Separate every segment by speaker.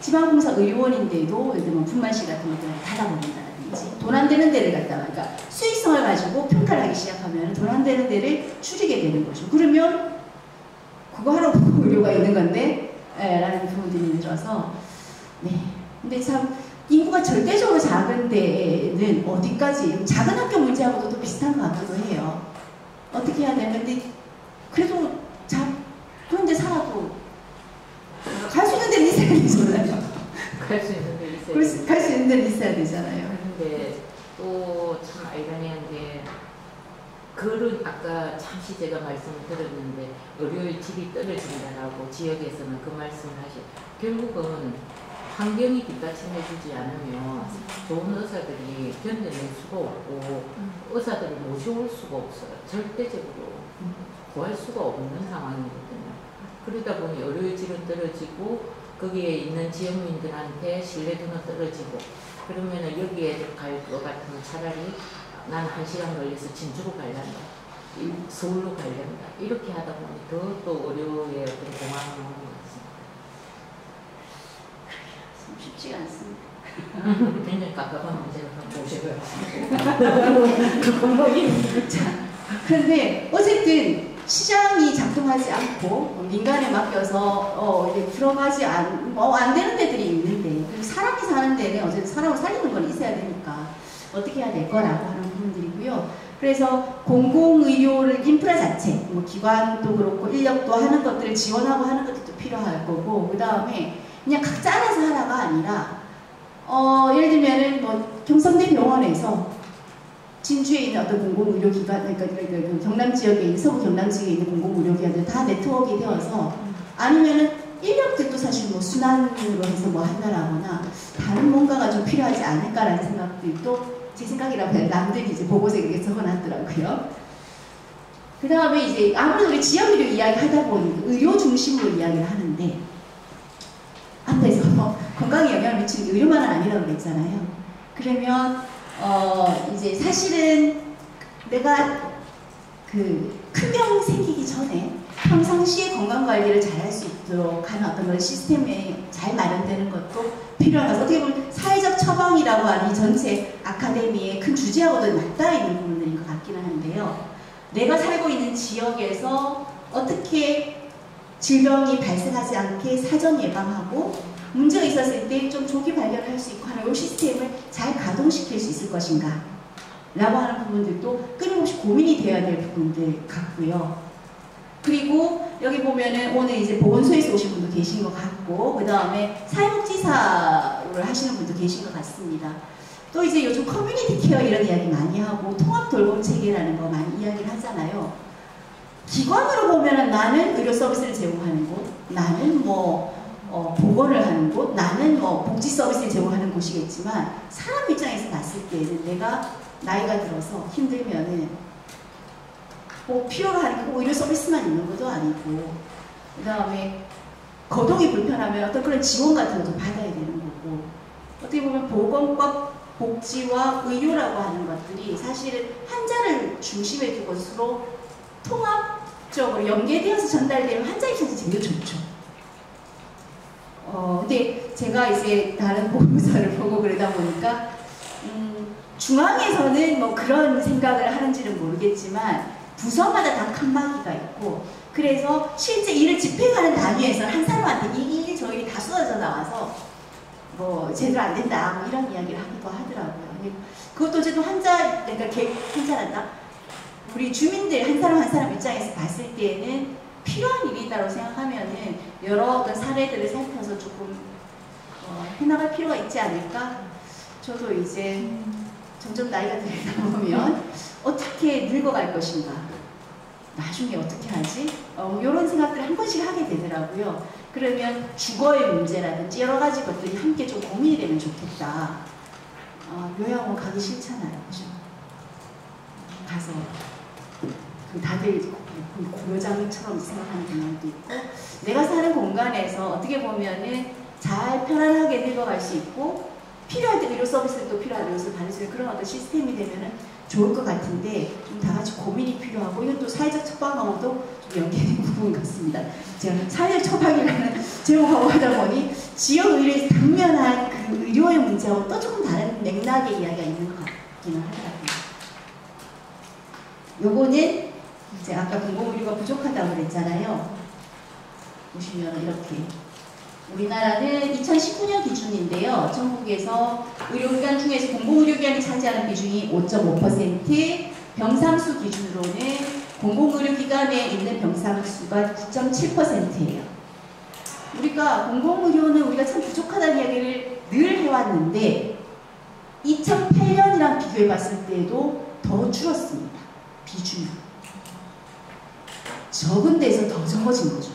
Speaker 1: 지방공사 의료원인데도 예를 들면 분만실 같은 것들을 닫아버린다든지 돈 안 되는 데를 갖다가 그러니까 수익성을 가지고 평가를 하기 시작하면 돈 안 되는 데를 줄이게 되는 거죠. 그러면 그거 하라고 의료가 있는 건데 라는 부분들이 들어서 네. 근데 참 인구가 절대적으로 작은 데는 어디까지 작은 학교 문제하고도 또 비슷한 것 같기도 해요. 어떻게 해야 되는데 그래도 그런데 살아도 갈 수 있는 데는 있어야 되잖아요.
Speaker 2: 갈 수 있는 데는 있어야 되잖아요.
Speaker 1: 갈 수 있는 데는 있어야 되잖아요.
Speaker 2: 근데 또 참 아이러니한 게 그런 아까 잠시 제가 말씀을 드렸는데 의료의 질이 떨어진다라고 지역에서는 그 말씀을 결국은 환경이 뒷받침해주지 않으면 좋은 의사들이 견뎌낼 수가 없고 의사들을 모셔올 수가 없어요. 절대적으로 구할 수가 없는 상황이거든요. 그러다 보니 의료의 질은 떨어지고 거기에 있는 지역민들한테 신뢰도는 떨어지고 그러면은 여기에 갈 것 같으면 차라리 난 1시간 걸려서 진주로 가려한다. 서울로 가려한다. 이렇게 하다 보니 더 또 의료의 어떤 공황이 오는 것 같습니다.
Speaker 1: 쉽지가 않습니다.
Speaker 2: 굉장히 깝깝한 문제가 모셔야 그 방법이.
Speaker 1: 자, 그런데 어쨌든 시장이 작동하지 않고 민간에 맡겨서 이제 들어가지 안 되는 데들이 있는데 그리고 사람이 사는 데는 어쨌든 사람을 살리는 건 있어야 되니까 어떻게 해야 될 거라고 하는 부분들이고요. 그래서 공공의료를 인프라 자체, 뭐 기관도 그렇고 인력도 하는 것들을 지원하고 하는 것도 필요할 거고 그 다음에 그냥 각자 알아서 하라가 아니라 예를 들면은 뭐 경성대 병원에서 진주에 있는 어떤 공공의료기관, 그러니까 경남 지역에 있는 서부 경남 지역에 있는 공공의료기관들 다 네트워크가 되어서 아니면은 인력들도 사실 뭐 순환으로 해서 뭐 한다라거나 다른 뭔가가 좀 필요하지 않을까라는 생각들도 제 생각이라면 남들이 이제 보고서에 이렇게 적어놨더라고요. 그 다음에 이제 아무래도 우리 지역의료 이야기 하다 보니 의료 중심으로 이야기를 하는데 앞에서 건강에 영향을 미치는 의료만은 아니라고 그랬잖아요. 그러면 이제 사실은 내가 그 큰 병 생기기 전에 평상시에 건강관리를 잘 할 수 있도록 하는 어떤 그런 시스템이 잘 마련되는 것도 필요한 것같아요. 어떻게 보면 사회적 처방이라고 하는 이 전체 아카데미의 큰 주제하고도 맞닿아 있는 부분들인 것 같기는 한데요. 내가 살고 있는 지역에서 어떻게 질병이 발생하지 않게 사전 예방하고 문제가 있었을 때 좀 조기 발견할 수 있고 하는 이 시스템을 잘 가동시킬 수 있을 것인가 라고 하는 부분들도 끊임없이 고민이 되어야 될 부분들 같고요. 그리고 여기 보면은 오늘 이제 보건소에서 오신 분도 계신 것 같고 그 다음에 사회복지사를 하시는 분도 계신 것 같습니다. 또 이제 요즘 커뮤니티 케어 이런 이야기 많이 하고 통합 돌봄 체계라는 거 많이 이야기를 하잖아요. 기관으로 보면은 나는 의료 서비스를 제공하는 곳, 나는 뭐 보건을 하는 곳, 나는 뭐 복지 서비스를 제공하는 곳이겠지만 사람 입장에서 봤을 때는 내가 나이가 들어서 힘들면은 뭐 필요로 하는 게 의료 서비스만 있는 것도 아니고 그 다음에 거동이 불편하면 어떤 그런 지원 같은 것도 받아야 되는 거고 어떻게 보면 보건과 복지와 의료라고 하는 것들이 사실은 환자를 중심에 두고 서로 통합적으로 연계되어서 전달되면 환자 입장에서 되게 좋죠. 근데 제가 이제 다른 보험사를 보고 그러다 보니까 중앙에서는 뭐 그런 생각을 하는지는 모르겠지만 부서마다 다 칸막이가 있고 그래서 실제 일을 집행하는 단위에서 한 사람한테 이 일 저 일이 다 쏟아져 나와서 뭐 제대로 안 된다 뭐 이런 이야기를 하기도 하더라고요. 그것도 어쨌든 환자란다. 우리 주민들 한 사람 한 사람 입장에서 봤을 때에는 필요한 일이다라고 생각하면은 여러 어떤 사례들을 살펴서 조금 해나갈 필요가 있지 않을까? 저도 이제 점점 나이가 들다 보면 어떻게 늙어갈 것인가? 나중에 어떻게 하지? 이런 생각들을 한 번씩 하게 되더라고요. 그러면 주거의 문제라든지 여러 가지 것들이 함께 좀 고민이 되면 좋겠다. 요양원 가기 싫잖아요. 그죠? 가서 다들 고려장처럼 생각하는 경향도 있고 내가 사는 공간에서 어떻게 보면은 잘 편안하게 늙어갈 수 있고 필요할 때 의료 서비스도 필요한 의료를 받을 수 있는 그런 어떤 시스템이 되면은 좋을 것 같은데 좀 다 같이 고민이 필요하고 이것도 사회적 처방하고도 좀 연계된 부분 같습니다. 제가 사회적 처방이라는 제목하고 하다 보니 지역 의료에서 당면한 그 의료의 문제하고 또 조금 다른 맥락의 이야기가 있는 것 같기는 하더라고요. 요거는 이제 아까 공공의료가 부족하다고 그랬잖아요. 보시면 이렇게 우리나라는 2019년 기준인데요. 전국에서 의료기관 중에서 공공의료기관이 차지하는 비중이 5.5%, 병상수 기준으로는 공공의료기관에 있는 병상수가 9.7%예요. 우리가 공공의료는 우리가 참 부족하다는 이야기를 늘 해왔는데 2008년이랑 비교해 봤을 때도 더 줄었습니다. 비중이. 적은 데서 더 적어진 거죠.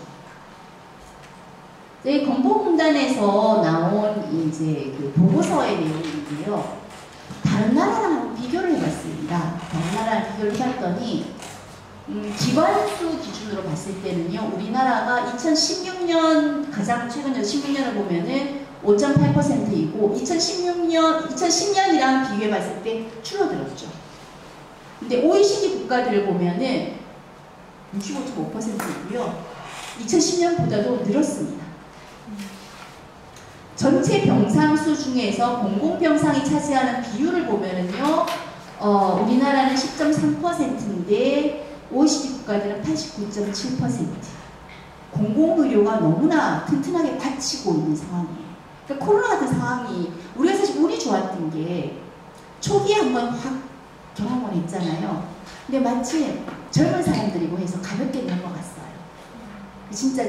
Speaker 1: 저희 건보공단에서 나온 이제 그 보고서의 내용인데요. 다른 나라랑 한번 비교를 해봤습니다. 다른 나라랑 비교를 해봤더니 기관수 기준으로 봤을 때는요. 우리나라가 2016년 가장 최근 16년을 보면은 5.8%이고 2010년이랑 비교해봤을 때 줄어들었죠. 근데 OECD 국가들을 보면은 65.5%이고요. 2010년보다도 늘었습니다. 전체 병상수 중에서 공공병상이 차지하는 비율을 보면은요, 우리나라는 10.3%인데 OECD 국가들은 89.7%. 공공의료가 너무나 튼튼하게 받치고 있는 상황이에요. 그러니까 코로나 같은 상황이 우리가 사실 운이 좋았던 게 초기에 한번 확 경험을 했잖아요. 근데 마침 젊은 사람들이고 해서 가볍게 넘어갔어요. 진짜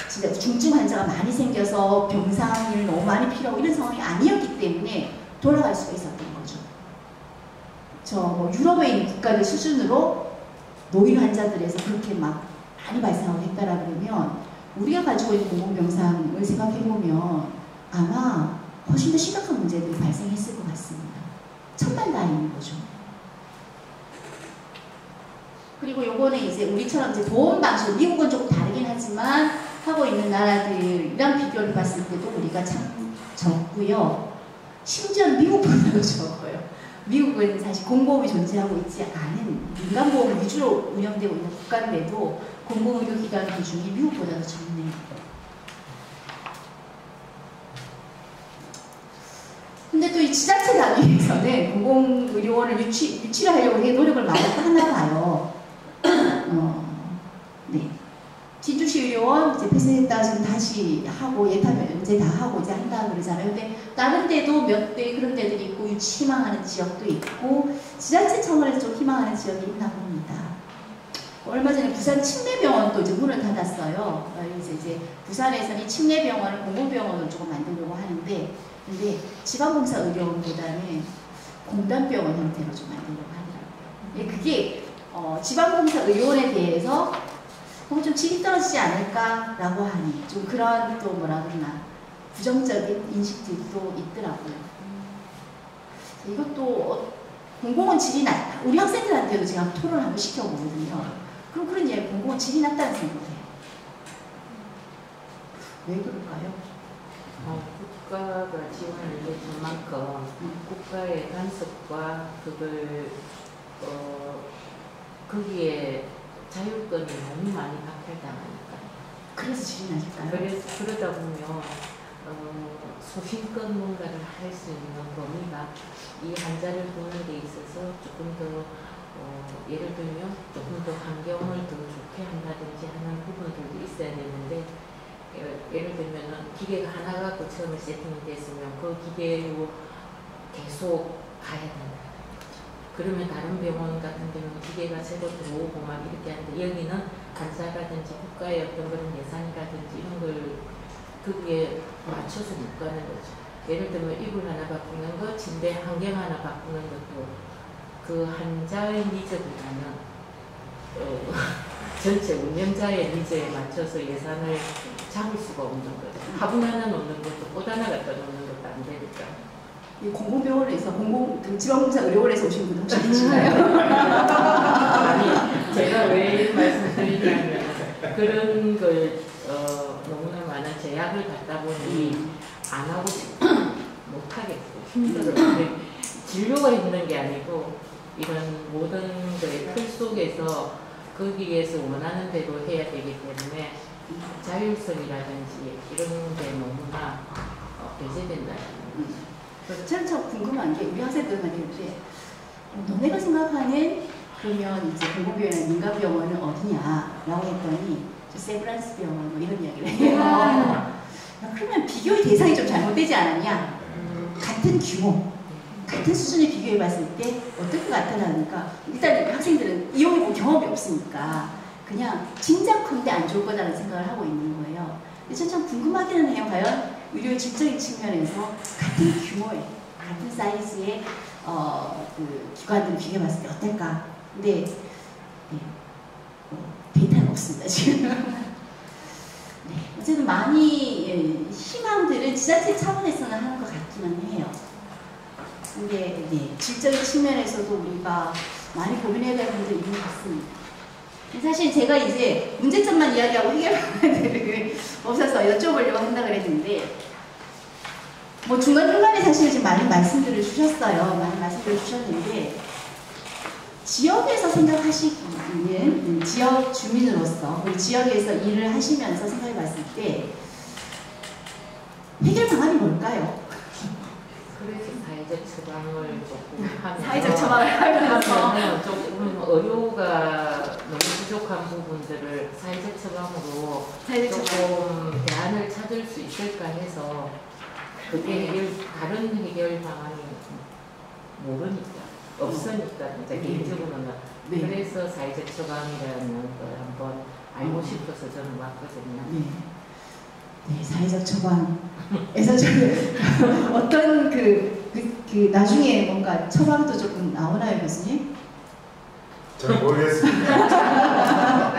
Speaker 1: 진짜 중증 환자가 많이 생겨서 병상을 너무 많이 필요하고 이런 상황이 아니었기 때문에 돌아갈 수가 있었던 거죠. 유럽에 있는 국가들 수준으로 노인 환자들에서 그렇게 막 많이 발생하고 했다라 그러면 우리가 가지고 있는 공공병상을 생각해보면 아마 훨씬 더 심각한 문제들이 발생했을 것 같습니다. 천만다행인 거죠. 그리고 요거는 이제 우리처럼 이제 보험 방식, 미국은 조금 다르긴 하지만 하고 있는 나라들이랑 비교를 봤을 때도 우리가 참 적고요. 심지어 미국보다도 적어요. 미국은 사실 공보험이 존재하고 있지 않은 민간보험 위주로 운영되고 있는 국가인데도 공공의료기관 비중이 미국보다도 적네요. 근데 또 이 지자체 단위에서는 공공의료원을 유치를 하려고 노력을 많이 하나 봐요. 네. 진주시 의료원 이제 폐쇄했다가 지금 다시 하고 예타 면제 다 하고 이제 한다 그러잖아요. 근데 다른 데도 몇 대 그런 데들이 있고 유치 희망하는 지역도 있고 지자체 차원에서 좀 희망하는 지역이 있나 봅니다. 얼마 전에 부산 침례병원도 이제 문을 닫았어요. 이제 부산에서는 이 침례병원을 공공병원으로 조금 만들려고 하는데, 근데 지방봉사의료원보다는 공단병원 형태로 좀 만들려고 하더라고요. 그게 지방봉사의료원에 대해서 좀 질이 떨어지지 않을까라고 하니 좀 그런 또 뭐라 그러나 부정적인 인식들도 있더라고요. 이것도 공공은 질이 낮다. 우리 학생들한테도 제가 토론을 한번 시켜보거든요. 그럼 그런 이야기 공공은 질이 낮다는 생각을 해요. 왜 그럴까요?
Speaker 2: 국가가 지원을 해준 만큼 국가의 간섭과 그걸 거기에 자율권이 너무 많이 박탈당하니까.
Speaker 1: 그래서 질이 낮을까요?
Speaker 2: 그러다 보면 소신껏 뭔가를 할 수 있는 범위가 이 환자를 보는 데 있어서 조금 더 예를 들면 조금 더 환경을 더 좋게 한다든지 하는 부분들도 있어야 되는데, 예를 들면 기계가 하나 갖고 처음에 세팅이 됐으면 그 기계로 계속 가야 된다. 그러면 다른 병원 같은 경우는 기계가 새로 들어오고 막 이렇게 하는데, 여기는 간사라든지 국가의 어떤 그런 예산이라든지 이런 걸 거기에 맞춰서 못 가는 거죠. 예를 들면 이불 하나 바꾸는 거, 침대 환경 하나 바꾸는 것도 그 환자의 니즈보다는 전체 운영자의 니즈에 맞춰서 예산을 잡을 수가 없는 거죠. 화분 하나 놓는 것도 꽃 하나 갖다 놓는 것도 안 되니까.
Speaker 1: 공공병원에서 지방봉사의료원에서 오신 분 혹시 계신가요?
Speaker 2: 아니, 제가 왜 이런 말씀을 드리냐면 그런 걸 너무나 많은 제약을 갖다 보니 안 하고 싶고 못 하겠고 힘들어요. 진료가 있는 게 아니고 이런 모든 거의 틀 속에서 거기에서 원하는 대로 해야 되기 때문에 자율성이라든지 이런 게 너무나 배제된다.
Speaker 1: 저는 참 궁금한 게 우리 학생들한테 이제 너네가 생각하는 그러면 이제 공공병원이나 민간병원은 어디냐라고 했더니 세브란스 병원 뭐 이런 이야기를 해요. 야, 그러면 비교의 대상이 좀 잘못되지 않았냐? 같은 규모, 같은 수준을 비교해 봤을 때 어떨 것 같으니까 일단 학생들은 이용해본 경험이 없으니까 그냥 짐작컨대 안 좋을 거다라는 생각을 하고 있는 거예요. 근데 저는 참 궁금하기는 해요. 과연 의료의 질적인 측면에서 같은 규모의, 같은 사이즈의 그 기관들을 비교해봤을 때 어떨까? 근데 데이터는 없습니다 지금. 네, 어쨌든 많이 희망들은 지자체 차원에서는 하는 것 같기는 해요. 근데 질적인 측면에서도 우리가 많이 고민해야 될 부분들이 있는 것 같습니다. 사실 제가 이제 문제점만 이야기하고 해결 방안들을 없어서 여쭤보려고 한다 그랬는데 뭐 중간중간에 사실 지금 많은 말씀들을 주셨어요. 많은 말씀들을 주셨는데 지역에서 생각하시기는 지역 주민으로서 우리 지역에서 일을 하시면서 생각해 봤을 때 해결 방안이 뭘까요?
Speaker 2: 그래서 사회적 처방을 조금 하면서
Speaker 1: 사회적 처방을 하면서
Speaker 2: 조금 의료가 너무 부족한 부분들을 사회적 처방으로 조금 대안을 찾을 수 있을까 해서 그게 다른 해결 방안이 모르니까 없으니까 이제 개인적으로는 그래서 사회적 처방이라는 걸 한번 알고 싶어서 저는 왔거든요.
Speaker 1: 네, 사회적 처방에서 저는 어떤 그 나중에 뭔가 처방도 조금 나오나요, 교수님?
Speaker 3: 잘 모르겠습니다.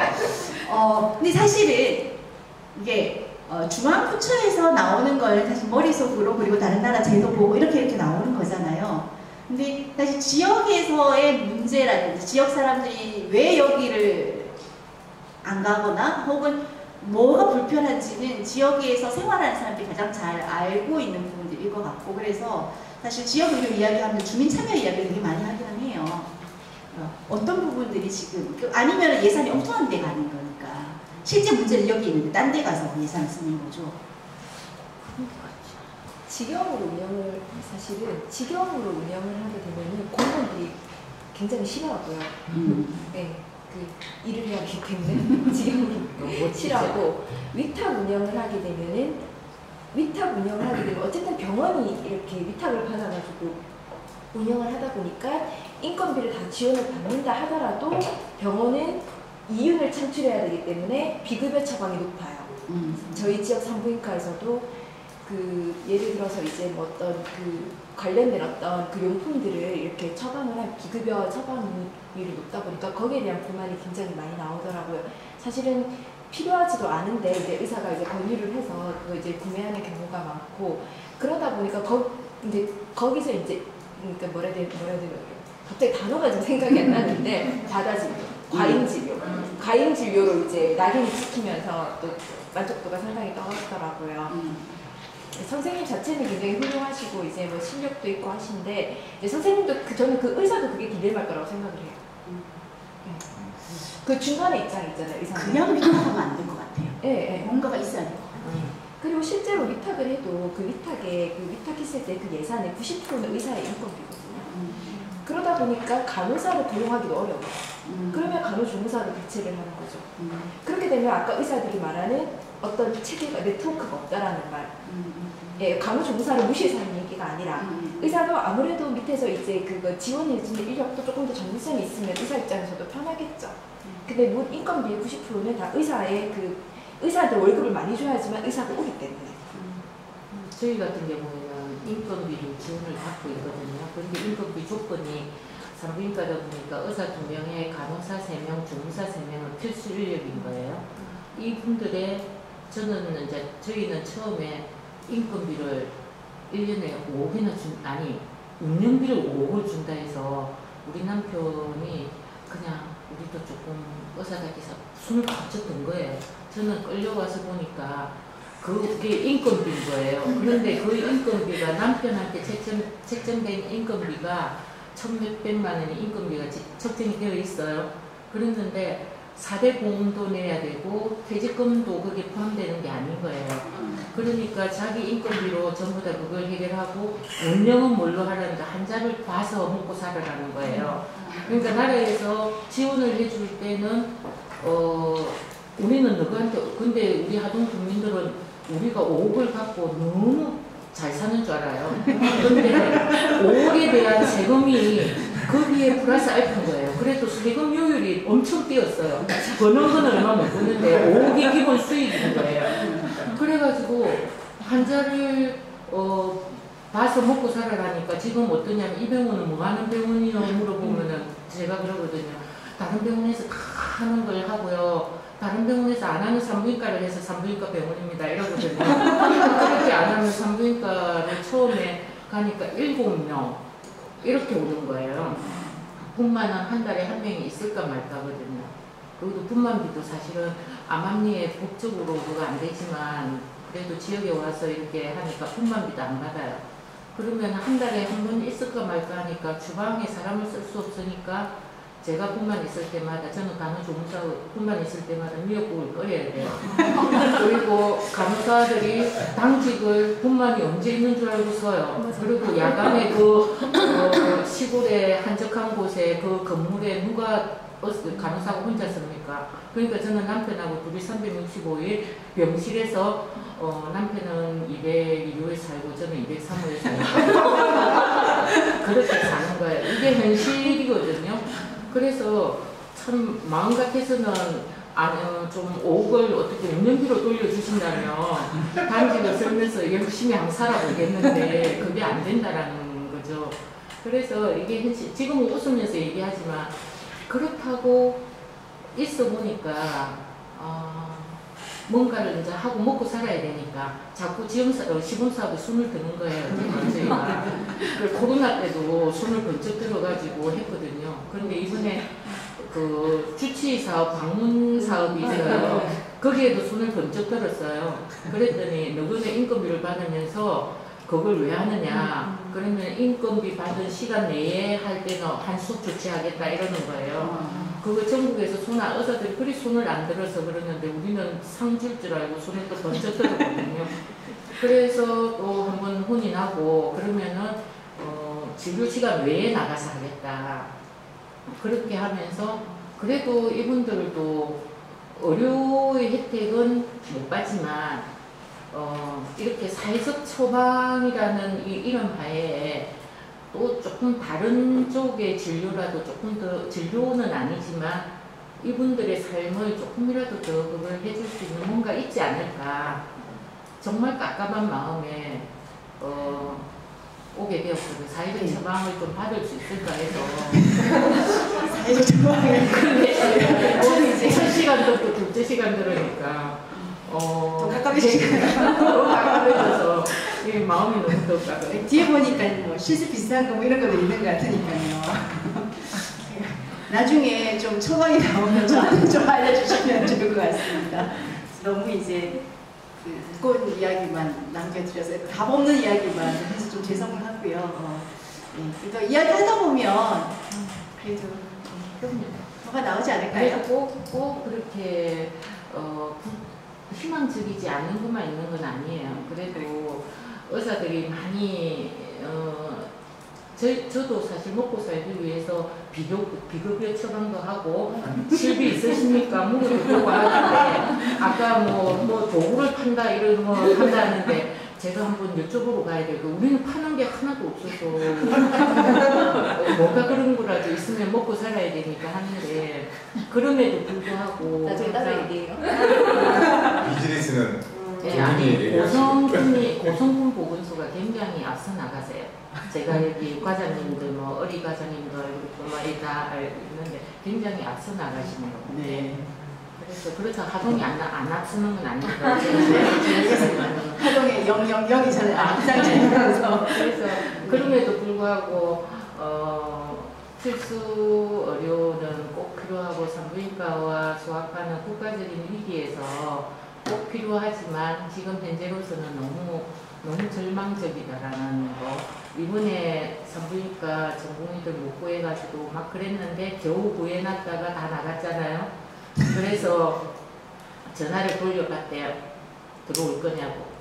Speaker 1: 근데 사실은 이게 중앙부처에서 나오는 거는 사실 머릿속으로 그리고 다른 나라 제도 보고 이렇게 나오는 거잖아요. 근데 사실 지역에서의 문제라든지 지역 사람들이 왜 여기를 안 가거나 혹은 뭐가 불편한지는 지역에서 생활하는 사람들이 가장 잘 알고 있는 부분들일 것 같고 그래서 사실 지역의료 이야기하면 주민 참여 이야기를 되게 많이 하기는 해요. 어떤 부분들이 지금 아니면 예산이 엉뚱한 데 가는 거니까 실제 문제는 여기 있는데 딴 데 가서 예산을 쓰는 거죠.
Speaker 4: 직영으로 운영을 사실은 직영으로 운영을 하게 되면은 공무원들이 굉장히 싫어하고요. 네, 그 일을 해야 하기 때문에 직영으로 싫어하고 위탁 운영을 하게 되면은 위탁 운영을 하게 되면 어쨌든 병원이 이렇게 위탁을 받아가지고 운영을 하다 보니까 인건비를 다 지원을 받는다 하더라도 병원은 이윤을 창출해야 되기 때문에 비급여 처방이 높아요. 저희 지역 산부인과에서도 그 예를 들어서 이제 뭐 어떤 그 관련된 어떤 그 용품들을 이렇게 처방을 한 비급여 처방률이 높다 보니까 거기에 대한 불만이 굉장히 많이 나오더라고요. 사실은 필요하지도 않은데 이제 의사가 이제 권유를 해서 그거 이제 구매하는 경우가 많고 그러다 보니까 이제 거기서 이제 그러니까 뭐라 해야 되나 갑자기 단어가 좀 생각이 안 나는데 과다진료, 과잉진료, 과잉진료로 이제 낙인을 찍히면서 또 만족도가 상당히 떨어지더라고요. 선생님 자체는 굉장히 훌륭하시고 이제 뭐 실력도 있고 하신데 이제 선생님도 저는 그 의사도 그게 딜레마일 거라고 생각을 해요. 그 중간에 입장이 있잖아요. 의사는.
Speaker 1: 그냥 위탁하면 안 될 것 같아요.
Speaker 4: 네.
Speaker 1: 뭔가가 있어야 될 것 같아요.
Speaker 4: 그리고 실제로 위탁을 해도 그 위탁했을 때 그 예산의 90%는 의사의 인건비거든요. 그러다 보니까 간호사를 고용하기도 어려워요. 그러면 간호조무사로 대체를 하는 거죠. 그렇게 되면 아까 의사들이 말하는 어떤 체계가 네트워크가 없다라는 말. 예, 간호조무사를 무시해서 하는 얘기가 아니라 의사도 아무래도 밑에서 이제 그거 지원해주는 인력도 조금 더 전문성이 있으면 의사 입장에서도 편하겠죠. 근데 인건비의 90%는 다 의사한테 월급을 많이 줘야지만 의사가 오기 때문에.
Speaker 2: 저희 같은 경우에는 인건비를 지원을 받고 있거든요. 그런데 인건비 조건이 산부인과다 보니까 의사 2명에 간호사 3명, 주무사 3명은 필수 인력인 거예요. 이분들의 저희는 처음에 인건비를 1년에 5억이나 운영비를 5억을 준다 해서 우리 남편이 그냥 우리도 조금 의사가 돼서 숨을 벅쩍 든 거예요. 저는 끌려와서 보니까 그게 인건비인 거예요. 그런데 그 인건비가 남편한테 책정된 인건비가 1,몇백만 원의 인건비가 책정이 되어 있어요. 그랬는데 4대 보험도 내야 되고 퇴직금도 거기에 포함되는 게 아닌 거예요. 그러니까 자기 인건비로 전부 다 그걸 해결하고 운영은 뭘로 하라는가 한자를 봐서 먹고 살아라는 거예요. 그러니까 나라에서 지원을 해줄 때는 우리는 누구한테 근데 우리 하동 국민들은 우리가 5억을 갖고 너무 잘 사는 줄 알아요. 그런데 5억에 대한 세금이 거기에 플러스 알파인 거예요. 그래도 세금 요율이 엄청 뛰었어요. 버는 건 얼마 못 버는데 5억이 기본 수익인 거예요. 그래가지고 한자를 봐서 먹고 살아라니까 지금 어떠냐면 이 병원은 뭐 하는 병원이요 물어보면은 제가 그러거든요. 다른 병원에서 다 하는 걸 하고요. 다른 병원에서 안 하는 산부인과를 해서 산부인과 병원입니다. 이러거든요. 그렇게 안 하는 산부인과를 처음에 가니까 7명 이렇게 오는 거예요. 분만은 한 달에 한 명이 있을까 말까거든요. 그리고 분만비도 사실은 암암리에 법적으로 그거 안 되지만 그래도 지역에 와서 이렇게 하니까 분만비도 안 받아요. 그러면 한 달에 한 번 있을까 말까 하니까 주방에 사람을 쓸 수 없으니까 제가 분만 있을 때마다 저는 간호조무사 분만 있을 때마다 미역국을 끓여야 돼요. 그리고 간호사들이 당직을 분만이 언제 있는 줄 알고 서요. 그리고 야간에 그 시골의 한적한 곳에 그 건물에 누가 간호사가 혼자 씁니까? 그러니까 저는 남편하고 둘이 365일 병실에서 남편은 202호에 살고 저는 203호에 살고 그렇게 사는 거예요. 이게 현실이거든요. 그래서 참 마음 같아서는 좀 5억을 어떻게 운영비로 돌려주신다면 단직을 쓰면서 열심히 한번 살아보겠는데 그게 안 된다라는 거죠. 그래서 이게 지금은 웃으면서 얘기하지만 그렇다고 있어 보니까 뭔가를 이제 하고 먹고 살아야 되니까 자꾸 시범사업에 손을 드는 거예요. 저희가. 코로나 때도 손을 번쩍 들어가지고 했거든요. 그런데 이번에 그 주치사업, 방문사업이 있어요. 거기에도 손을 번쩍 들었어요. 그랬더니 너희는 인건비를 받으면서 그걸 왜 하느냐. 그러면 인건비 받은 시간 내에 할 때는 한 수업 조치하겠다 이러는 거예요. 그거 전국에서 의사들이 그리 손을 안 들어서 그러는데 우리는 상 줄 줄 알고 손을 또 번쩍 들었거든요. 그래서 또 한번 혼인하고 그러면은 진료 시간 외에 나가서 하겠다. 그렇게 하면서 그래도 이분들도 의료의 혜택은 못 받지만 이렇게 사회적 처방이라는 이런 바에 또 조금 다른 쪽의 진료라도 조금 더 진료는 아니지만 이분들의 삶을 조금이라도 더 그걸 해줄 수 있는 뭔가 있지 않을까. 정말 깝깝한 마음에 오게 되었거든요. 사회적 처방을 좀 받을 수 있을까 해서.
Speaker 1: 사회적 처방을.
Speaker 2: 근데 첫 시간 듣고 둘째 시간 들으니까
Speaker 1: 더 깝깝해지니까.
Speaker 2: 더 깝깝해져서 마음이 너무 더 깝깝해.
Speaker 1: 뒤에 보니까 뭐 실습 비슷한 거 뭐 이런 것도 있는 것 같으니까요. 나중에 좀 처방이 나오면 저한테 좀 알려주시면 좋을 것 같습니다. 너무 이제 그 무거운 이야기만 남겨드려서 답 없는 이야기만 해서 좀 죄송을 하고요. 또 이야기 하다 보면 그래도 뭐가 나오지 않을까요?
Speaker 2: 꼭 그렇게 희망적이지 않은 것만 있는 건 아니에요. 그래도 의사들이 많이 저도 사실 먹고 살기 위해서 비급여 처방도 하고 실비 있으십니까? 물어보고 하는데 아까 뭐 도구를 판다 이런 거 한다는데 제가 한번 여쭤보러 가야 되고 우리는 파는 게 하나도 없어서 뭔가 그런 거라도 있으면 먹고 살아야 되니까 하는데 그럼에도 불구하고
Speaker 4: 나중에 따로 얘기해요.
Speaker 3: 비즈니스는
Speaker 2: 네, 아니 고성군 보건소가 굉장히 앞서 나가세요. 제가 여기 과장님들 뭐 어리 과장님들 그리고 다 있는데 굉장히 앞서 나가시네요.
Speaker 1: 네.
Speaker 2: 그래서 그래서 하동이 안 앞서는 건 아닙니다.
Speaker 1: 하동에 000이잖아요. 앞장이면서.
Speaker 2: 그래서 그럼에도 불구하고 필수 의료는 꼭 필요하고 산부인과와 소아과는 국가적인 위기에서 꼭 꼭 필요하지만 지금 현재로서는 너무 절망적이다라는 거. 이번에 산부인과 전공의들 못 구해가지고 막 그랬는데 겨우 구해놨다가 다 나갔잖아요. 그래서 전화를 돌려봤대요. 들어올 거냐고.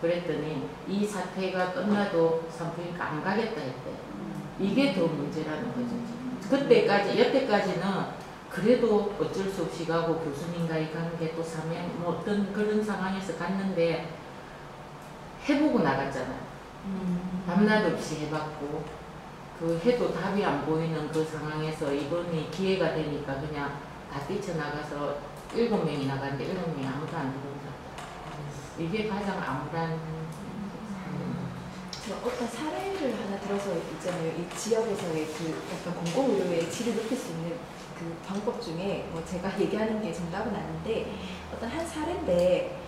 Speaker 2: 그랬더니 이 사태가 끝나도 산부인과 안 가겠다 했대요. 이게 더 문제라는 거죠. 여태까지는 그래도 어쩔 수 없이 가고 교수님과의 관계 또 사명 뭐 어떤 그런 상황에서 갔는데 해보고 나갔잖아요. 밤낮 없이 해봤고 그 해도 답이 안 보이는 그 상황에서 이번이 기회가 되니까 그냥 다 뛰쳐나가서 7명이 나갔는데 7명이 아무도 안 들어온다. 이게 가장 암울한
Speaker 4: 어떤 사례를 하나 들어서 있잖아요. 이 지역에서의 그 어떤 공공의료의 질을 높일 수 있는 그 방법 중에 뭐 제가 얘기하는 게 정답은 아닌데 어떤 한 사례인데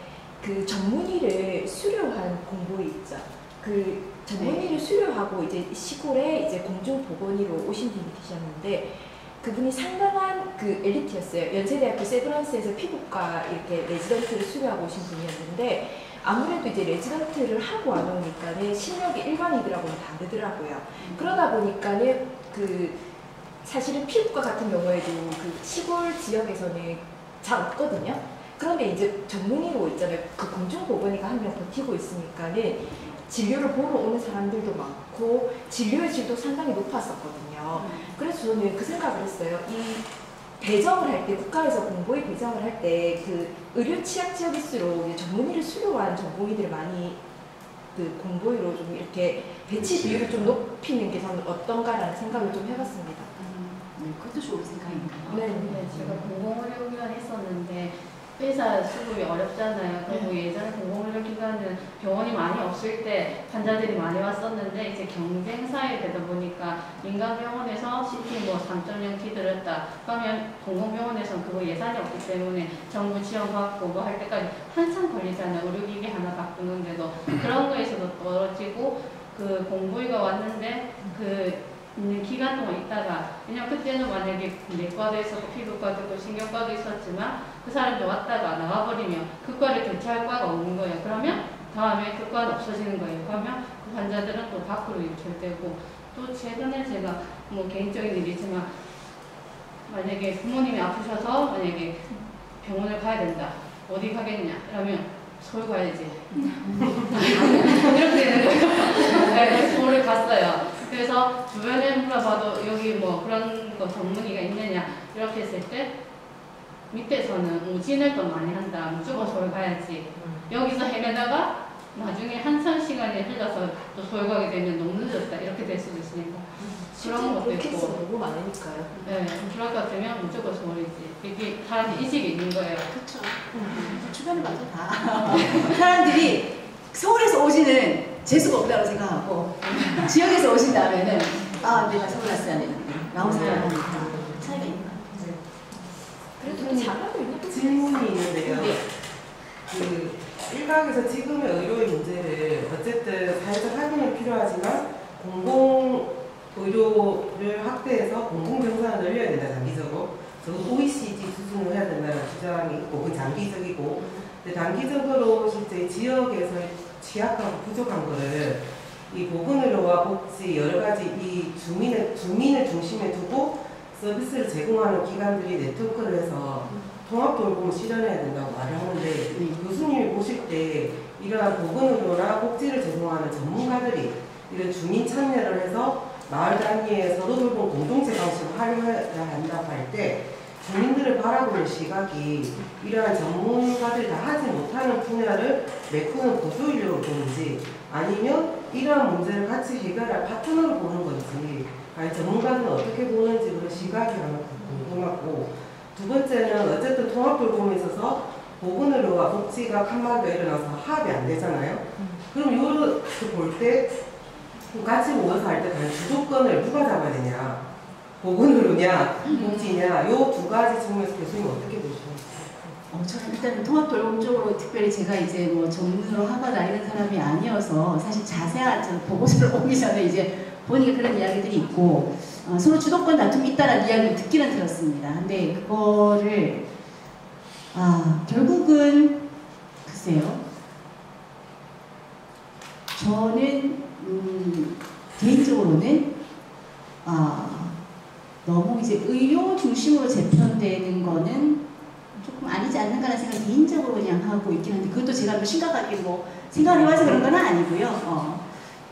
Speaker 4: 그 전문의를 수료한 공보위 있죠. 그 전문의를 수료하고 이제 시골에 이제 공중보건의로 오신 분이 계셨는데 그분이 상당한 그 엘리트였어요. 연세대학교 세브란스에서 피부과 이렇게 레지던트를 수료하고 오신 분이었는데 아무래도 이제 레지던트를 하고 안 오니까는 실력이 일반인들하고는 다르더라고요. 그러다 보니까는 그 사실은 피부과 같은 경우에도 그 시골 지역에서는 잘 없거든요. 그런데 이제 전문의로 있잖아요. 그 공중보건의가 한 명 버티고 있으니까는 진료를 보러 오는 사람들도 많고 진료의 질도 상당히 높았었거든요. 그래서 저는 그 생각을 했어요. 이 배정을 할 때, 국가에서 공보위 배정을 할 때 그 의료 취약 지역일수록 전문의를 수료한 전공의들을 많이 그 공보위로 좀 이렇게 배치 비율을 좀 높이는 게 저는 어떤가라는 생각을 좀 해봤습니다.
Speaker 1: 그것도 좋은 생각인가요?
Speaker 4: 네.
Speaker 5: 제가 공공의료기관 했었는데 의사 수급이 어렵잖아요. 그리고 예전에 공공의료기관은 병원이 많이 없을 때 환자들이 많이 왔었는데 이제 경쟁 사회 되다 보니까 민간병원에서 CT 뭐 3.0T 들었다 그러면 공공병원에서는 그거 예산이 없기 때문에 정부 지원받고 뭐 할 때까지 한참 걸리잖아요. 의료기기 하나 바꾸는데도 그런 거에서도 떨어지고 그 공보위가 왔는데 그 있는 기간 동안 있다가 왜냐면 그때는 만약에 내과도 있었고 피부과도 있고 신경과도 있었지만 그 사람들 왔다가 나와버리면 그 과를 대체할 과가 없는 거예요. 그러면 다음에 그 과는 없어지는 거예요. 그러면 그 환자들은 또 밖으로 유출되고 또 최근에 제가 뭐 개인적인 일이지만 만약에 부모님이 아프셔서 만약에 병원을 가야 된다. 어디 가겠냐? 그러면 서울 가야지. 이렇게 되는 거예요. 네, 서울을 갔어요. 그래서 주변에 물어봐도 여기 뭐 그런 거 전문의가 있느냐 이렇게 했을 때 밑에서는 우진을 더 많이 한다. 무조건 서울 가야지. 여기서 헤매다가 나중에 한참 시간이 흘러서 또 서울 가게 되면 너무 늦었다. 이렇게 될 수도 있으니까. 그런 것도 있고.
Speaker 4: 너무 많으니까요.
Speaker 5: 네, 그럴 것 같으면 무조건 서울이지. 이게 사람 인식이 있는 거예요.
Speaker 1: 그렇죠. 주변에 맞아 다. 사람들이 서울에서 오지는 재수가 없다고 생각하고 지역에서 오신다면은 내가 서울 갔어야 되는데 라고 생각하니까 차이가 있는 것 같아요.
Speaker 4: 그래도 잘하고 있는
Speaker 6: 질문이 있는데요.
Speaker 1: 네.
Speaker 6: 그 일각에서 지금의 의료의 문제를 어쨌든 사회적 합의는 필요하지만 공공 의료를 확대해서 공공병상을 늘려야 된다 장기적으로. 저도 OECD 수준으로 해야 된다는 주장이 있고 그 장기적이고 근데 단기적으로 실제 지역에서의 취약하고 부족한 거를 이 보건의료와 복지 여러 가지 이 주민을 중심에 두고 서비스를 제공하는 기관들이 네트워크를 해서 통합돌봄을 실현해야 된다고 말을 하는데 교수님이 보실 때 이러한 보건의료나 복지를 제공하는 전문가들이 이런 주민 참여를 해서 마을 단위의 서로 돌봄 공동체 방식을 활용해야 한다고 할 때 주민들을 바라보는 시각이 이러한 전문가들이 다 하지 못하는 분야를 메꾸는 보조인력으로 보는지 아니면 이러한 문제를 같이 해결할 파트너로 보는 건지 아니 전문가들은 어떻게 보는지 그런 시각이 하나 궁금하고 두 번째는 어쨌든 통합돌봄에 있어서 보건의료와 복지가 칸막이가 일어나서 합이 안 되잖아요. 그럼 이렇게 볼 때 같이 모여서 할 때 과연 주도권을 누가 잡아야 되냐 보건의료냐 복지냐 요 두 가지 측면에서 교수님 어떻게 보시나요?
Speaker 1: 저는 일단 통합돌봄 쪽으로 특별히 제가 이제 뭐 전문으로 하고 다니는 사람이 아니어서 사실 자세한 보고서를 보기 전에 이제 보니까 그런 이야기들이 있고 서로 주도권 다툼이 있다는 이야기를 듣기는 들었습니다. 근데 그거를 결국은 글쎄요. 저는 개인적으로는 너무 이제 의료 중심으로 재편되는 거는 조금 아니지 않는가라는 생각을 개인적으로 그냥 하고 있긴 한데, 그것도 제가 뭐 심각하게 뭐 생각을 해봐서 그런 건 아니고요.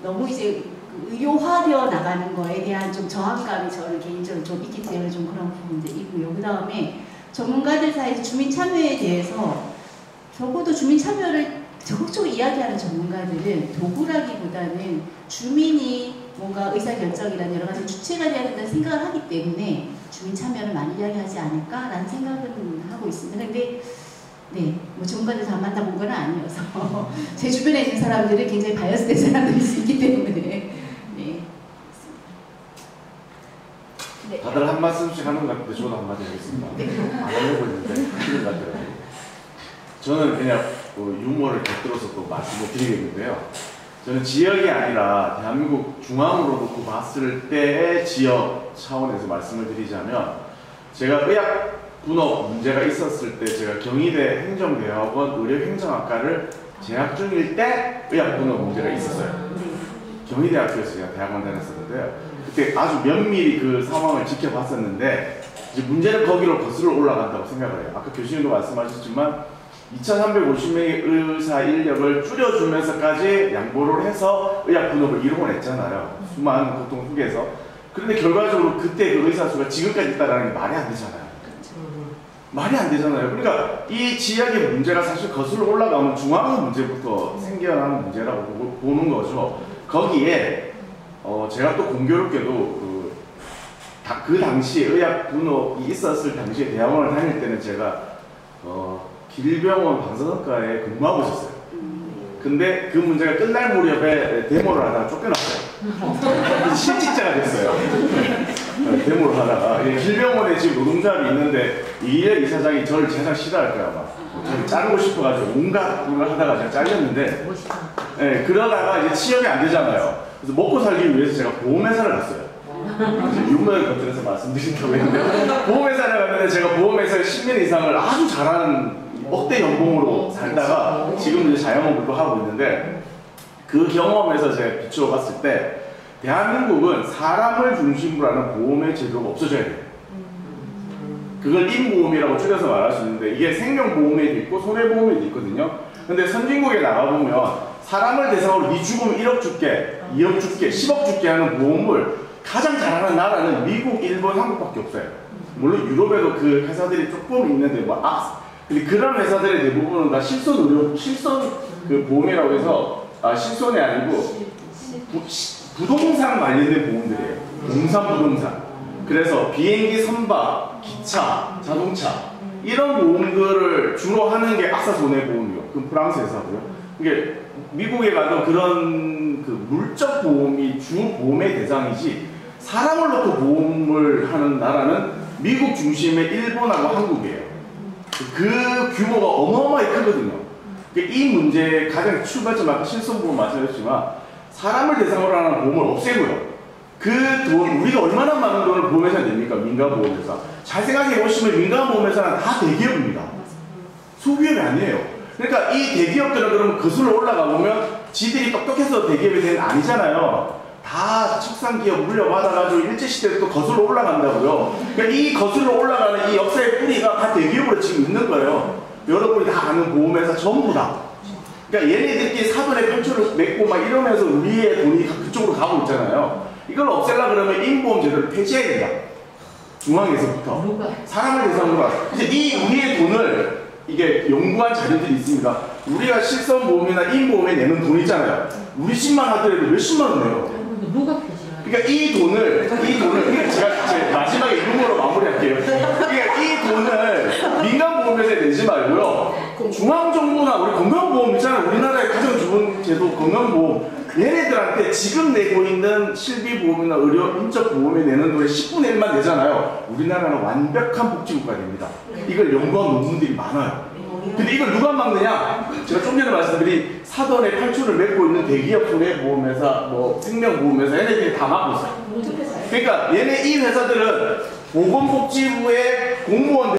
Speaker 1: 너무 이제 의료화되어 나가는 거에 대한 좀 저항감이 저는 개인적으로 좀 있기 때문에 좀 그런 부분들이고요. 그 다음에 전문가들 사이에서 주민 참여에 대해서 적어도 주민 참여를 적극적으로 이야기하는 전문가들은 도구라기보다는 주민이 뭔가 의사결정이라는 여러 가지 주체가 돼야 된다는 생각을 하기 때문에 주민 참여를 많이 이야기하지 않을까라는 생각은 하고 있습니다. 근데 네, 뭐 전문가들 다 만나본 건 아니어서 제 주변에 있는 사람들은 굉장히 바이어스된 사람들일 수 있기 때문에 네.
Speaker 4: 네.
Speaker 7: 다들 한 말씀씩 하는 것 같은데 저도 한마디 하겠습니다. 안 하려고 했는데 힘든 것 같더라고요. 저는 그냥 유머를 곁들여서 또 말씀을 드리겠는데요. 저는 지역이 아니라 대한민국 중앙으로 놓고 봤을 때의 지역 차원에서 말씀을 드리자면, 제가 의학 분업 문제가 있었을 때 제가 경희대 행정대학원 의료행정학과를 재학 중일 때 의학 분업 문제가 있었어요. 경희대학교에서 제가 대학원 다녔었는데요. 그때 아주 면밀히 그 상황을 지켜봤었는데, 이제 문제는 거기로 거슬러 올라간다고 생각을 해요. 아까 교수님도 말씀하셨지만 2,350명의 의사 인력을 줄여주면서까지 양보를 해서 의학 분업을 이루어냈잖아요. 수많은 고통 속에서. 그런데 결과적으로 그때 그 의사 수가 지금까지 있다는 게 말이 안 되잖아요. 말이 안 되잖아요. 그러니까 이 지역의 문제가 사실 거슬러 올라가면 중앙의 문제부터 생겨나는 문제라고 보는 거죠. 거기에 제가 또 공교롭게도 그 당시에 의학 분업이 있었을 당시에 대학원을 다닐 때는 제가 길병원 방사선과에 근무하고 있었어요. 근데 그 문제가 끝날 무렵에 데모를 하다가 쫓겨났어요. 그래서 실직자가 됐어요. 데모를 하다가 길병원에 지금 노동조합이 있는데 이일의 이사장이 저를 제일 싫어할 거야 아마. 저를 자르고 싶어가지고 온갖 걸 하다가 제가 잘렸는데, 네, 그러다가 이제 취업이 안 되잖아요. 그래서 먹고 살기 위해서 제가 보험회사를 갔어요. 유머를 곁들여서 말씀드린다고 했는데, 보험회사를 갔는데 제가 보험회사에 10년 이상을 아주 잘하는 억대 연봉으로 살다가 지금 이제 자영업도 하고 있는데, 그 경험에서 제가 비추어 봤을 때 대한민국은 사람을 중심으로 하는 보험의 제도가 없어져야 돼요. 그걸 임보험이라고 줄여서 말할 수 있는데, 이게 생명보험에도 있고 손해보험에도 있거든요. 근데 선진국에 나가보면 사람을 대상으로 네 죽으면 1억 줄게, 2억 줄게, 10억 줄게 하는 보험을 가장 잘하는 나라는 미국, 일본, 한국밖에 없어요. 물론 유럽에도 그 회사들이 조금 있는데 근데 그런 회사들의 대부분은 다 실손 그 보험이라고 해서 실손이 아니고 부동산 관련된 보험들이에요. 부동산. 그래서 비행기, 선박, 기차, 자동차 이런 보험들을 주로 하는 게 악사 손해보험이요. 그 프랑스 회사고요. 이게 미국에 가도 그런 그 물적 보험이 주 보험의 대상이지, 사람을 놓고 보험을 하는 나라는 미국 중심의 일본하고 한국이에요. 그 규모가 어마어마하게 크거든요. 이 문제의 가장 출발점, 아까 실손보험 말씀하셨지만 사람을 대상으로 하는 보험을 없애고요. 그 돈, 우리가 얼마나 많은 돈을 보험회사에 냅니까? 민간보험회사. 잘 생각해 보시면 민간보험회사는 다 대기업입니다. 소기업이 아니에요. 그러니까 이 대기업들은 그러면 거슬러 올라가 보면 지들이 똑똑해서 대기업이 되는 아니잖아요. 다 척상기업 물려받아가지고 일제시대에 또 거슬러 올라간다고요. 그러니까 이 거슬러 올라가는 이 역사의 뿌리가 다 대기업으로 지금 있는 거예요. 여러분이 다 아는 보험회사 전부 다. 그러니까 얘네들끼리 사돈의 편초를 맺고 막 이러면서 우리의 돈이 그쪽으로 가고 있잖아요. 이걸 없애려고 그러면 임보험 제도를 폐지해야 된다. 중앙에서부터. 사람을 대상으로. 이제 이 우리의 돈을, 이게 연구한 자료들이 있습니다. 우리가 실손보험이나 임보험에 내는 돈 있잖아요. 우리 집만 하더라도 몇십만 원 내요.
Speaker 2: 누가 표시하냐?
Speaker 7: 그러니까 이 돈을 제가 제 마지막에 유머로 마무리할게요. 그러니까 이 돈을 민간보험회사에 내지 말고요. 중앙정부나 우리 건강보험 있잖아요. 우리나라의 가장 좋은 제도 건강보험. 얘네들한테 지금 내고 있는 실비보험이나 의료 인적보험에 내는 돈의 10분의 1만 내잖아요. 우리나라는 완벽한 복지국가 됩니다. 이걸 연구한 논문들이 많아요. 근데 이걸 누가 막느냐? 제가 좀 전에 말씀드린 사돈의 팔초를 맺고 있는 대기업 손해보험회사, 뭐 생명보험회사, 얘네들이 다 막고 있어요. 그러니까 얘네 이 회사들은 보건복지부의 공무원들